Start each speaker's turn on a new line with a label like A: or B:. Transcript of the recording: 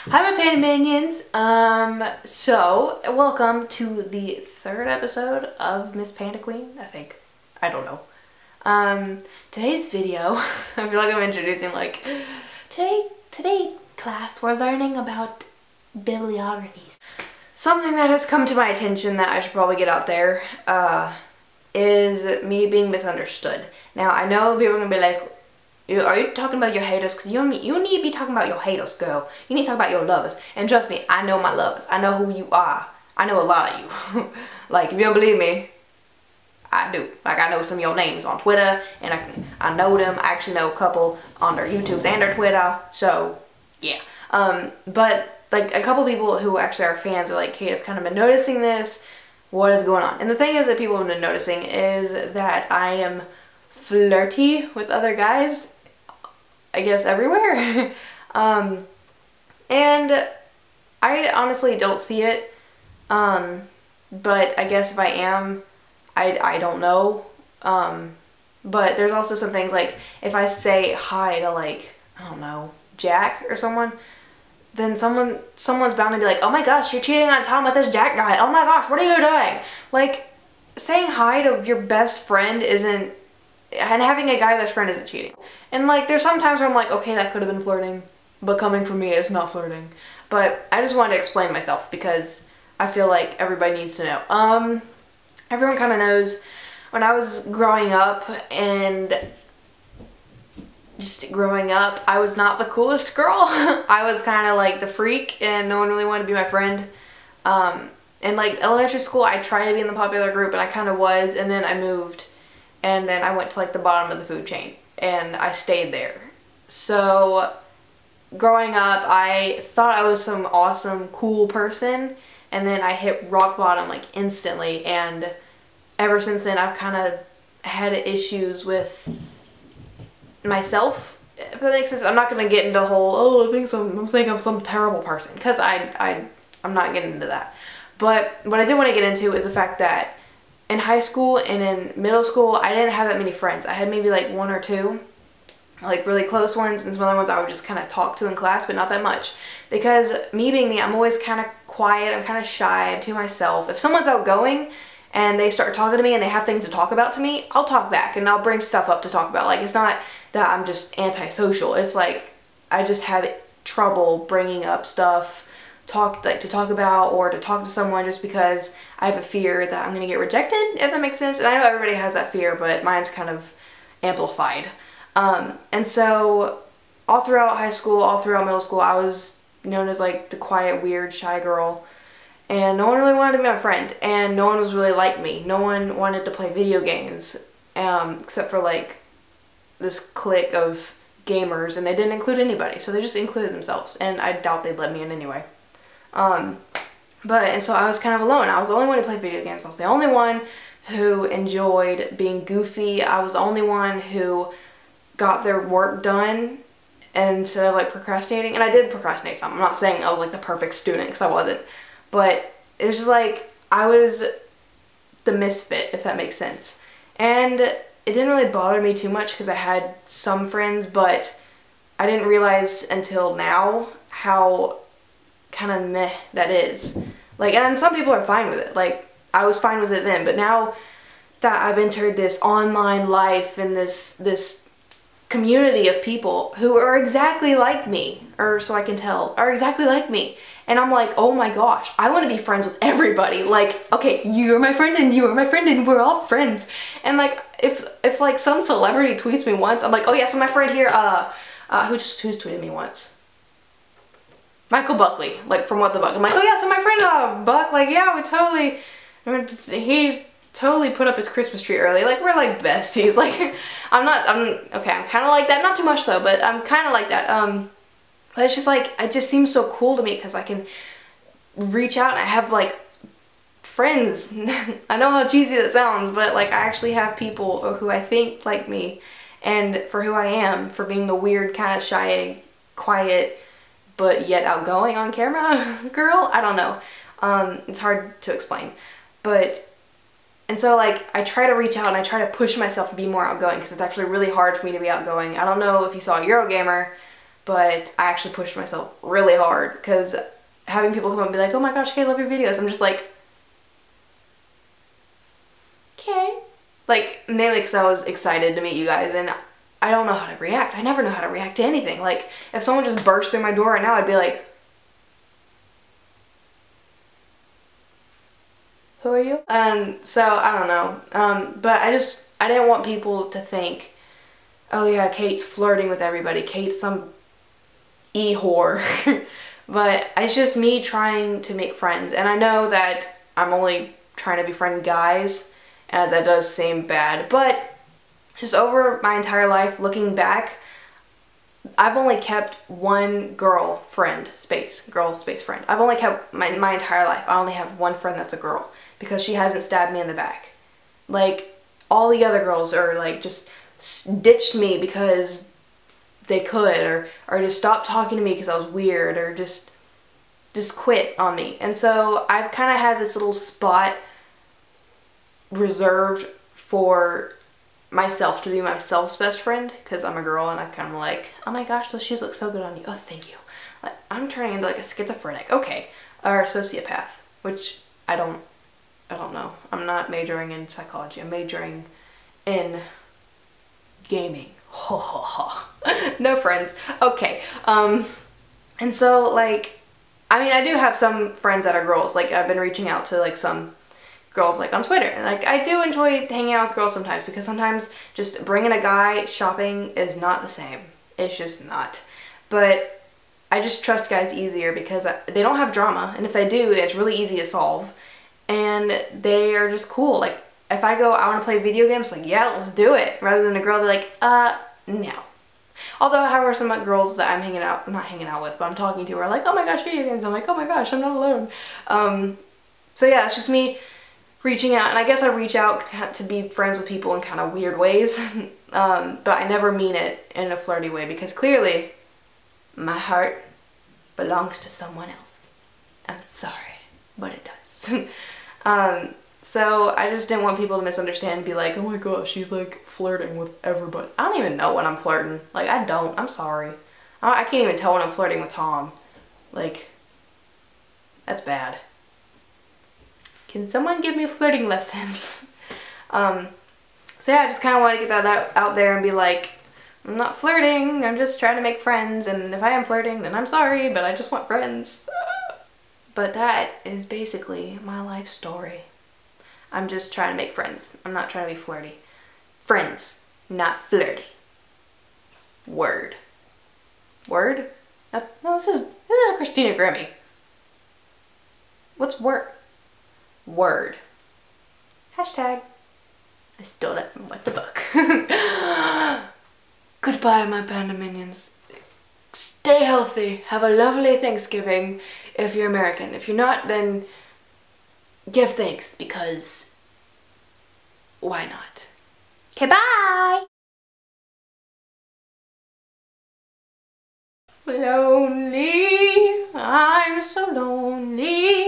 A: Hi my panda minions. So welcome to the third episode of MissPandaQueen, I think. I don't know. Today's video, I feel like I'm introducing like today class we're learning about bibliographies. Something that has come to my attention that I should probably get out there is me being misunderstood. Now I know people are gonna be like, are you talking about your haters? Because you need to be talking about your haters, girl. You need to talk about your lovers. And trust me, I know my lovers. I know who you are. I know a lot of you. Like, if you don't believe me, I do. Like, I know some of your names on Twitter, and I know them. I actually know a couple on their YouTubes and their Twitter. So, yeah. But, like, a couple people who actually are fans are like, hey, I've kind of been noticing this. What is going on? And the thing is that people have been noticing is that I am flirty with other guys, I guess everywhere. And I honestly don't see it, but I guess if I am, I don't know. But there's also some things like if I say hi to, like, I don't know, Jack or someone, then someone's bound to be like, oh my gosh, you're cheating on Tom with this Jack guy, oh my gosh, what are you doing? Like, saying hi to your best friend isn't, and having a guy best friend isn't cheating. And like, there's some times where I'm like, okay, that could have been flirting, but coming from me, it's not flirting. But I just wanted to explain myself because I feel like everybody needs to know. Everyone kind of knows when I was growing up and just growing up, I was not the coolest girl. I was kind of like the freak and no one really wanted to be my friend. In like elementary school, I tried to be in the popular group and I kind of was, and then I moved. And then I went to like the bottom of the food chain and I stayed there. So growing up, I thought I was some awesome, cool person, and then I hit rock bottom like instantly, and ever since then I've kind of had issues with myself, if that makes sense. I'm not going to get into the whole, oh, I'm saying I'm some terrible person, because I'm not getting into that. But what I did want to get into is the fact that in high school and in middle school, I didn't have that many friends. I had maybe like one or two, like really close ones, and some other ones I would just kind of talk to in class, but not that much. Because me being me, I'm always kind of quiet, I'm kind of shy, I'm to myself. If someone's outgoing and they start talking to me and they have things to talk about to me, I'll talk back and I'll bring stuff up to talk about. Like, it's not that I'm just antisocial. It's like I just have trouble bringing up stuff to talk about or to talk to someone, just because I have a fear that I'm gonna get rejected, if that makes sense. And I know everybody has that fear, but mine's kind of amplified. And so all throughout high school, all throughout middle school, I was known as like the quiet, weird, shy girl, and no one really wanted to be my friend, and no one was really like me. No one wanted to play video games, except for like this clique of gamers, and they didn't include anybody, so they just included themselves, and I doubt they'd let me in anyway. And so I was kind of alone. I was the only one who played video games. I was the only one who enjoyed being goofy. I was the only one who got their work done instead of like procrastinating. And I did procrastinate some. I'm not saying I was like the perfect student, because I wasn't. But it was just like, I was the misfit, if that makes sense. And it didn't really bother me too much because I had some friends, but I didn't realize until now how kind of meh that is. Like, and some people are fine with it. Like, I was fine with it then, but now that I've entered this online life and this community of people who are exactly like me, or so I can tell, are exactly like me, and I'm like, oh my gosh, I want to be friends with everybody. Like, okay, you're my friend and you are my friend and we're all friends. And like, if like some celebrity tweets me once, I'm like, oh yeah, so my friend here, who's tweeted me once? Michael Buckley, like from What the Buck. I'm like, oh yeah, so my friend Buck, like, yeah, he totally put up his Christmas tree early. Like, we're like besties. Like, okay, I'm kind of like that. Not too much though, but I'm kind of like that. But it's just like, it just seems so cool to me because I can reach out and I have like friends. I know how cheesy that sounds, but like, I actually have people who I think like me, and for who I am, for being the weird, kind of shy, quiet, but yet outgoing on camera girl. I don't know. It's hard to explain. And so like, I try to reach out and I try to push myself to be more outgoing, because it's actually really hard for me to be outgoing. I don't know if you saw Eurogamer, but I actually pushed myself really hard because having people come up and be like, oh my gosh, Kate, I love your videos. I'm just like, okay. Like, mainly because I was excited to meet you guys, and I don't know how to react. I never know how to react to anything. Like, if someone just burst through my door right now, I'd be like, who are you? So, I don't know. But I didn't want people to think, oh yeah, Kate's flirting with everybody. Kate's some e-whore. But it's just me trying to make friends. And I know that I'm only trying to befriend guys, and that does seem bad. But just over my entire life, looking back, I've only kept one girl friend friend. I've only kept my entire life. I only have one friend that's a girl because she hasn't stabbed me in the back. Like, all the other girls are like just ditched me because they could, or just stopped talking to me because I was weird, or just quit on me. And so I've kind of had this little spot reserved for myself to be myself's best friend because I'm a girl, and I kind of like, oh my gosh, those shoes look so good on you. Oh, thank you. Like, I'm turning into like a schizophrenic, okay, or a sociopath, which I don't know. I'm not majoring in psychology. I'm majoring in gaming. Ho ho ho. No friends. Okay. And so, like, I mean, I do have some friends that are girls. Like, I've been reaching out to like some girls like on Twitter, and like I do enjoy hanging out with girls sometimes, because sometimes just bringing a guy shopping is not the same. It's just not. But I just trust guys easier because they don't have drama, and if they do, it's really easy to solve, and they are just cool. Like, if I go, I want to play video games, like, yeah, let's do it, rather than a girl that's like, no. Although, however, some girls that I'm not hanging out with, but I'm talking to are like, oh my gosh, video games. I'm like, oh my gosh, I'm not alone. So yeah, it's just me reaching out, and I guess I reach out to be friends with people in kind of weird ways, but I never mean it in a flirty way, because clearly my heart belongs to someone else. I'm sorry, but it does. So I just didn't want people to misunderstand and be like, oh my gosh, she's like flirting with everybody. I don't even know when I'm flirting. Like, I don't. I'm sorry. I can't even tell when I'm flirting with Tom. Like, that's bad. Can someone give me flirting lessons? So yeah, I just kind of want to get that out there and be like, I'm not flirting, I'm just trying to make friends, and if I am flirting, then I'm sorry, but I just want friends. But that is basically my life story. I'm just trying to make friends. I'm not trying to be flirty. Friends, not flirty. Word. Word? No, this is a Christina Grimmie. What's word? Word. Hashtag. I stole that from What the Book. Goodbye, my panda minions. Stay healthy. Have a lovely Thanksgiving if you're American. If you're not, then give thanks, because why not? Okay, bye! Lonely. I'm so lonely.